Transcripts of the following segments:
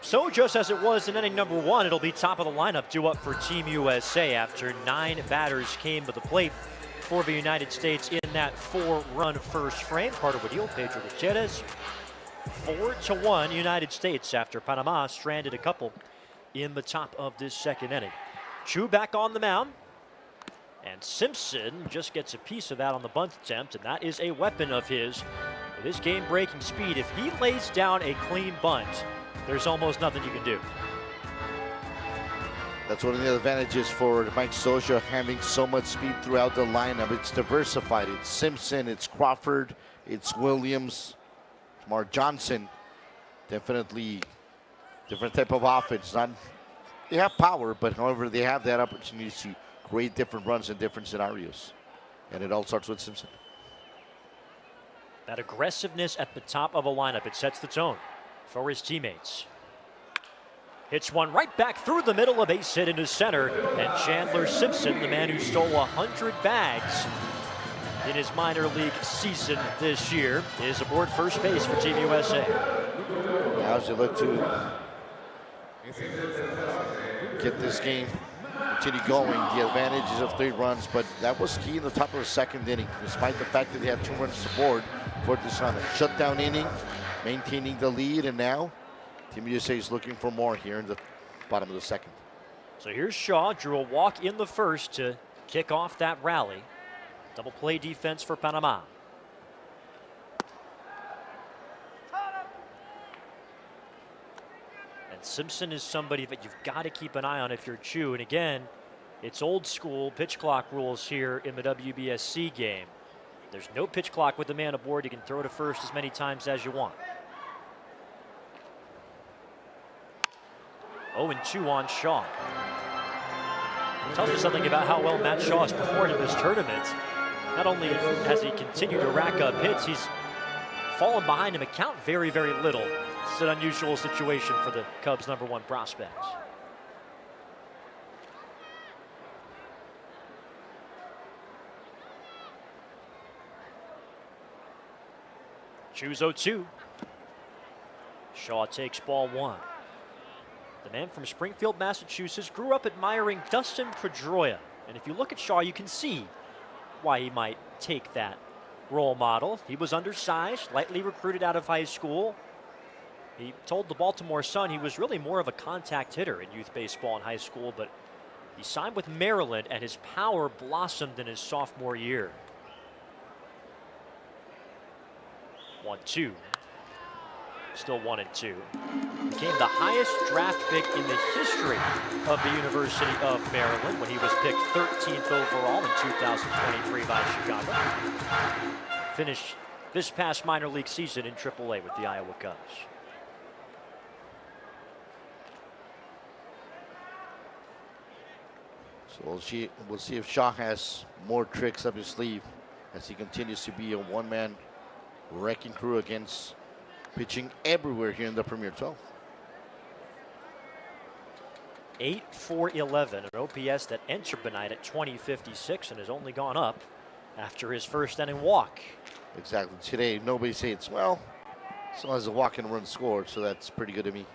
So just as it was in inning number 1, it'll be top of the lineup due up for Team USA after 9 batters came to the plate for the United States in that 4-run first frame. Carter Woodiel, Pedro Gutierrez. 4-1 United States after Panama stranded a couple in the top of this second inning. Chu back on the mound. And Simpson just gets a piece of that on the bunt attempt, and that is a weapon of his. With his game-breaking speed, if he lays down a clean bunt, there's almost nothing you can do. That's one of the advantages for Mike Scioscia, having so much speed throughout the lineup. It's diversified. It's Simpson, it's Crawford, it's Williams, Mark Johnson. Definitely different type of offense. They have power, but however, they have that opportunity to create different runs in different scenarios. And it all starts with Simpson. That aggressiveness at the top of a lineup, it sets the tone for his teammates. Hits one right back through the middle, a base hit into center. And Chandler Simpson, the man who stole 100 bags in his minor league season this year, is aboard first base for Team USA. Now as you look to get this game continue going, the advantage is of 3 runs, but that was key in the top of the second inning, despite the fact that they had 2 runs to board for this on a shutdown inning, maintaining the lead, and now Team USA is looking for more here in the bottom of the second. So here's Shaw, drew a walk in the first to kick off that rally. Double play defense for Panama. And Simpson is somebody that you've got to keep an eye on if you're Chu. And again, it's old school pitch clock rules here in the WBSC game. There's no pitch clock with the man aboard. You can throw to first as many times as you want. 0-2 on Shaw. It tells you something about how well Matt Shaw has performed in this tournament. Not only has he continued to rack up hits, he's fallen behind him a count very, very little. It's an unusual situation for the Cubs' #1 prospects. Choose 0-2. Shaw takes ball 1. The man from Springfield, Massachusetts, grew up admiring Dustin Pedroia. And if you look at Shaw, you can see why he might take that role model. He was undersized, lightly recruited out of high school. He told the Baltimore Sun he was really more of a contact hitter in youth baseball in high school, but he signed with Maryland and his power blossomed in his sophomore year. 1-2. Still 1-2. Became the highest draft pick in the history of the University of Maryland when he was picked 13th overall in 2023 by Chicago. Finished this past minor league season in AAA with the Iowa Cubs. So we'll see if Shaw has more tricks up his sleeve as he continues to be a one-man wrecking crew against pitching everywhere here in the Premier12. 8-4-11, an OPS that entered the night at 2056 and has only gone up after his first inning walk. Exactly. Today, nobody says, well, as long as a walk and run scored, so that's pretty good to me.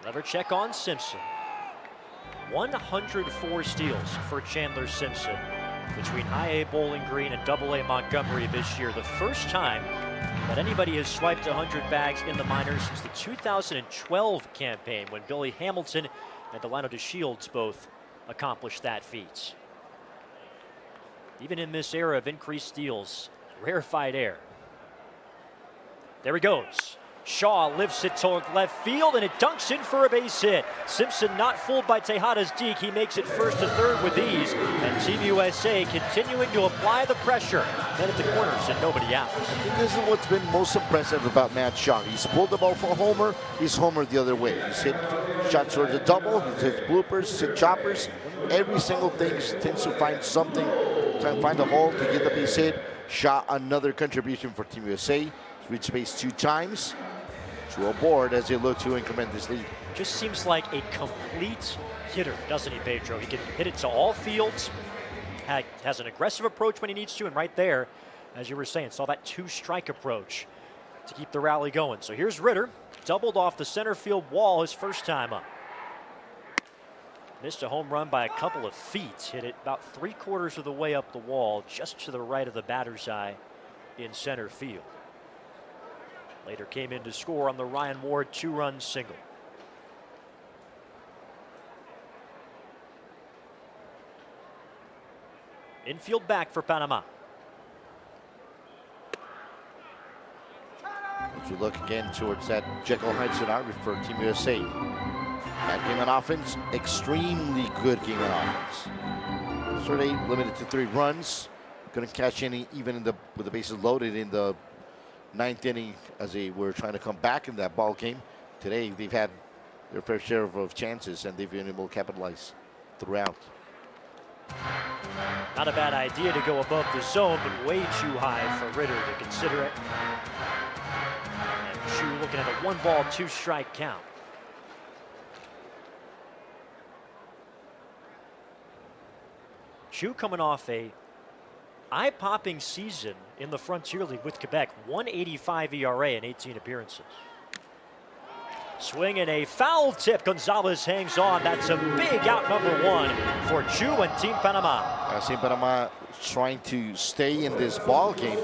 Another check on Simpson. 104 steals for Chandler Simpson between High A Bowling Green and Double A Montgomery this year. The first time that anybody has swiped 100 bags in the minors since the 2012 campaign when Billy Hamilton and Delano DeShields both accomplished that feat. Even in this era of increased steals, rarefied air. There he goes. Shaw lifts it toward left field, and it dunks in for a base hit. Simpson not fooled by Tejada's deke. He makes it first to third with ease, and Team USA continuing to apply the pressure. Then at the corners and nobody out. I think this is what's been most impressive about Matt Shaw. He's pulled the ball for a homer. He's homered the other way. He's hit shots towards the double. He's hit bloopers. He's hit choppers. Every single thing tends to find something, try and find a hole to get the base hit. Shaw, another contribution for Team USA. He's reached base 2 times. To aboard as they look to increment this lead. Just seems like a complete hitter, doesn't he, Pedro? He can hit it to all fields, has an aggressive approach when he needs to, and right there, as you were saying, saw that 2-strike approach. to keep the rally going. So here's Ritter, doubled off the center field wall his first time up. Missed a home run by a couple of feet, hit it about 3/4 of the way up the wall, just to the right of the batter's eye in center field. Later came in to score on the Ryan Ward 2-run single. Infield back for Panama. As we look again towards that Jekyll Hyde scenario for Team USA. Bad game on offense, extremely good game on offense. Survey limited to 3 runs. Couldn't catch any even with the bases loaded in the 9th inning as they were trying to come back in that ball game. Today they've had their fair share of chances and they've been able to capitalize throughout. Not a bad idea to go above the zone, but way too high for Ritter to consider it. And Chu looking at a 1-ball, 2-strike count. Chu coming off a eye-popping season in the Frontier League with Quebec, 1.85 ERA in 18 appearances. Swing and a foul tip. Gonzalez hangs on. That's a big out, #1 for Chu and Team Panama. Team Panama trying to stay in this ball game.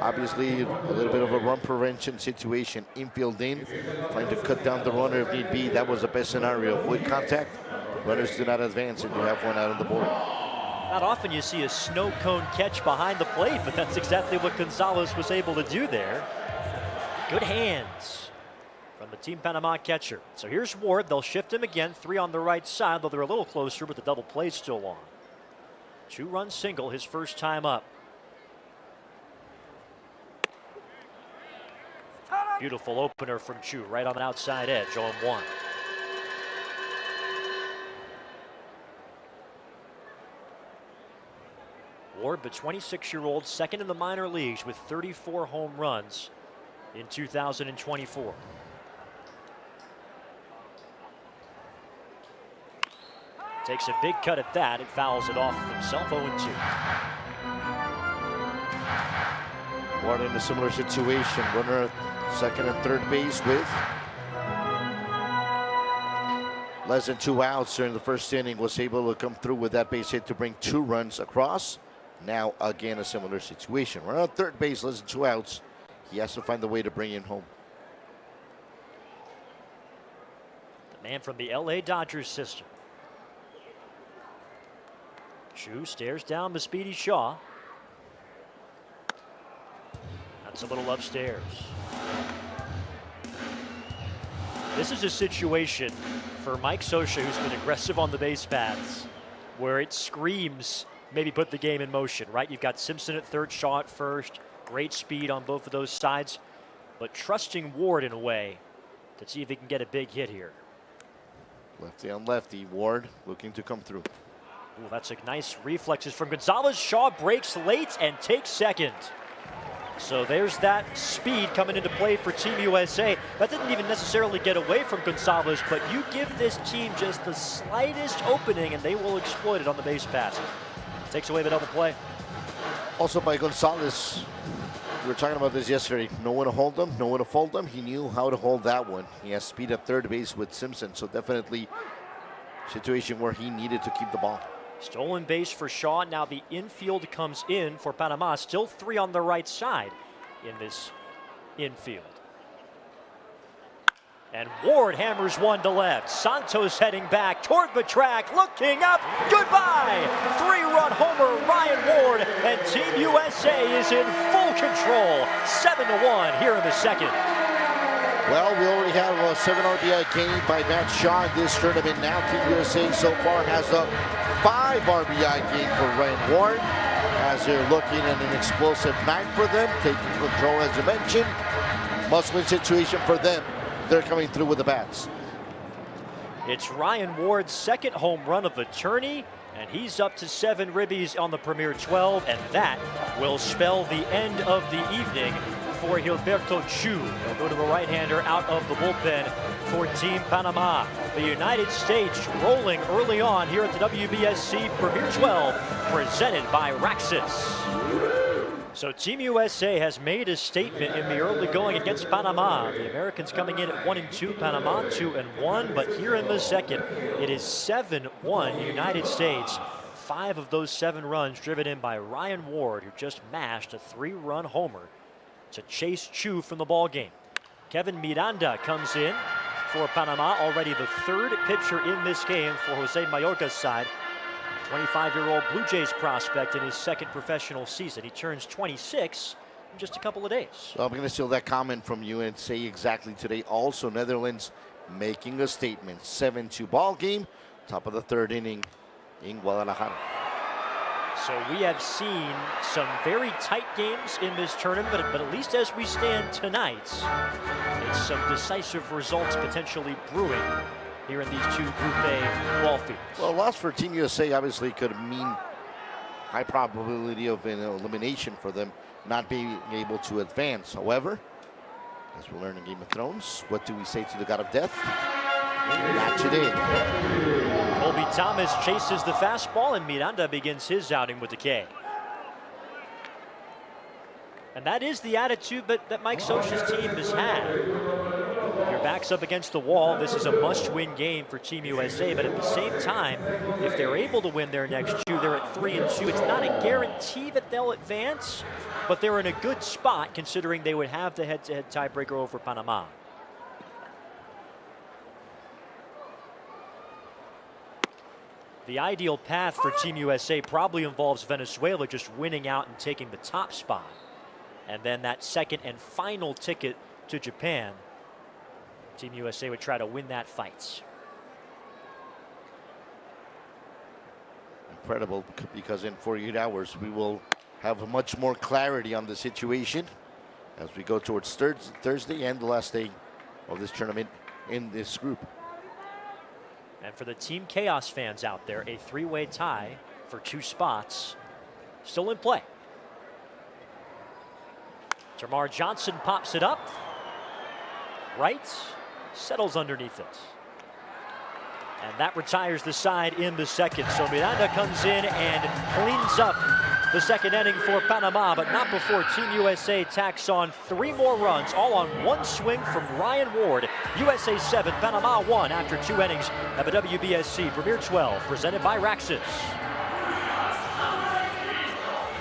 Obviously, a little bit of a run prevention situation. Infield in, trying to cut down the runner if need be. That was the best scenario. Avoid contact. Runners do not advance, and you have one out on the board. Not often you see a snow cone catch behind the plate, but that's exactly what Gonzalez was able to do there. Good hands from the Team Panama catcher. So here's Ward. They'll shift him again. 3 on the right side, though they're a little closer with the double play still on. 2-run single his first time up. Beautiful opener from Chu, right on the outside edge, 0-1. Ward, the 26-year-old, second in the minor leagues with 34 home runs in 2024. Takes a big cut at that. It fouls it off of himself, 0-2. Ward in a similar situation. Runner at second and third base with less than 2 outs during the first inning. Was able to come through with that base hit to bring 2 runs across. Now again a similar situation. Runner on third base, less than 2 outs. He has to find the way to bring him home. The man from the LA Dodgers system. Chu stares down the speedy Shaw. That's a little upstairs. This is a situation for Mike Scioscia, who's been aggressive on the base paths, where it screams maybe put the game in motion, right? You've got Simpson at third, Shaw at first. Great speed on both of those sides, but trusting Ward in a way to see if he can get a big hit here. Lefty on lefty. Ward looking to come through. Ooh, that's a nice reflexes from Gonzalez. Shaw breaks late and takes second. So there's that speed coming into play for Team USA. That didn't even necessarily get away from Gonzalez, but you give this team just the slightest opening and they will exploit it on the base pass. Takes away the double play. Also by Gonzalez, we were talking about this yesterday. No one to hold him, no one to fold him. He knew how to hold that one. He has speed at third base with Simpson, so definitely a situation where he needed to keep the ball. Stolen base for Shaw. Now the infield comes in for Panama. Still 3 on the right side in this infield. And Ward hammers one to left. Santos heading back toward the track, looking up. Goodbye! 3-run homer, Ryan Ward, and Team USA is in full control. 7-1 here in the second. Well, we already have a 7 RBI game by Matt Shaw in this tournament. Now Team USA so far has a 5 RBI game for Ryan Ward, as they're looking at an explosive night for them, taking control as you mentioned. Must-win situation for them. They're coming through with the bats. It's Ryan Ward's second home run of the tourney, and he's up to 7 ribbies on the Premier 12, and that will spell the end of the evening for Gilberto Chu. They'll go to the right-hander out of the bullpen for Team Panama. The United States rolling early on here at the WBSC Premier 12, presented by Raxus. So Team USA has made a statement in the early going against Panama. The Americans coming in at 1-2, Panama 2-1, but here in the second, it is 7-1 United States. 5 of those 7 runs driven in by Ryan Ward, who just mashed a 3-run homer to chase Chu from the ball game. Kevin Miranda comes in for Panama, already the 3rd pitcher in this game for Jose Mayorga's side. 25-year-old Blue Jays prospect in his 2nd professional season. He turns 26 in just a couple of days. So I'm going to steal that comment from you and say exactly today. Also, Netherlands making a statement. 7-2 ball game, top of the 3rd inning in Guadalajara. So we have seen some very tight games in this tournament, but at least as we stand tonight, it's some decisive results potentially brewing here in these 2 Group A ball fields. Well, a loss for Team USA obviously could mean high probability of an elimination for them not being able to advance. However, as we learn in Game of Thrones, what do we say to the God of Death? Not today. Colby Thomas chases the fastball, and Miranda begins his outing with the K. And that is the attitude that Mike Scioscia's team has had. Your back's up against the wall. This is a must-win game for Team USA, but at the same time, if they're able to win their next 2, they're at 3-2. It's not a guarantee that they'll advance, but they're in a good spot considering they would have the head-to-head tiebreaker over Panama. The ideal path for Team USA probably involves Venezuela just winning out and taking the top spot. And then that 2nd and final ticket to Japan, Team USA would try to win that fight. Incredible, because in 48 hours we will have much more clarity on the situation as we go towards Thursday and the last day of this tournament in this group. And for the Team Chaos fans out there, a 3-way tie for 2 spots still in play. Termarr Johnson pops it up. Right, settles underneath it. And that retires the side in the second. So Miranda comes in and cleans up the 2nd inning for Panama, but not before Team USA tacks on 3 more runs, all on 1 swing from Ryan Ward. USA 7, Panama 1 after 2 innings of a WBSC Premier 12, presented by Raxus.